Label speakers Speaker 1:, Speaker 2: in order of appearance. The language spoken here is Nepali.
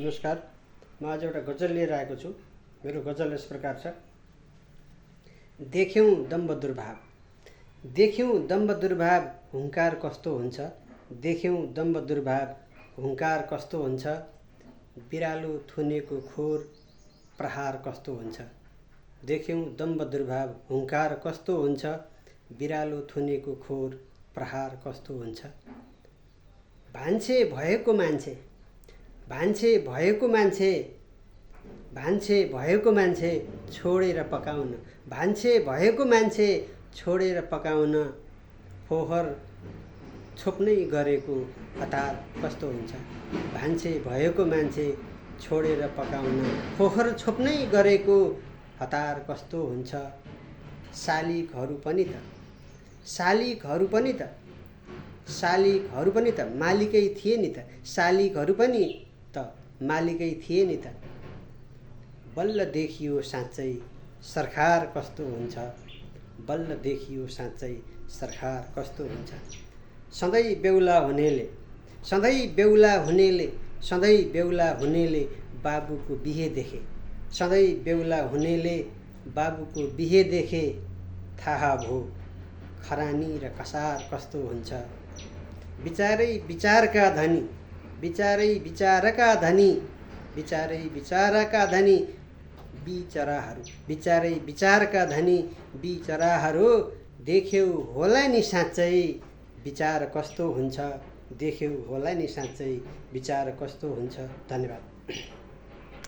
Speaker 1: नमस्कार। म आज एउटा गजल लिएर आएको छु। मेरो गजल यस प्रकार छ। देख्यौँ दम्भ दुर्भाव, देख्यौँ दम्भ दुर्भाव, हुङ्कार कस्तो हुन्छ। देख्यौँ दम्भ दुर्भाव, हुङ्कार कस्तो हुन्छ। बिरालो थुनेको खोर प्रहार कस्तो हुन्छ। देख्यौँ दम्भ दुर्भाव, हुङ्कार कस्तो हुन्छ। बिरालो थुनेको खोर प्रहार कस्तो हुन्छ। भान्छे भएको मान्छे, भान्छे भएको मान्छे, भान्छे भएको मान्छे छोडेर पकाउन, भान्छे भएको मान्छे छोडेर पकाउन, फोहोर छोप्नै गरेको हतार कस्तो हुन्छ। भान्छे भएको मान्छे छोडेर पकाउन, फोहोर छोप्नै गरेको हतार कस्तो हुन्छ। शालिगहरू पनि त, शालिगहरू पनि त, शालिगहरू पनि त मालिकै थिए नि त, शालिगहरू पनि त मालिकै थिए नि त। बल्ल देखियो साँच्चै सरकार कस्तो हुन्छ। बल्ल देखियो साँच्चै सरकार कस्तो हुन्छ। सधैँ बेहुला हुनेले, सधैँ बेहुला हुनेले, सधैँ बेहुला हुनेले बाबुको बिहे देखे, सधैँ बेहुला हुनेले बाबुको बिहे देखे। थाहा भो खरानी र कसार कस्तो हुन्छ। विचारै विचारका धनी, विचारै विचारका धनी, विचारै विचारका धनी, बिचराहरू, विचारै विचारका धनी बिचराहरू। देख्यौ होला नि साँच्चै विचार कस्तो हुन्छ। देख्यौ होला नि साँच्चै विचार कस्तो हुन्छ। धन्यवाद।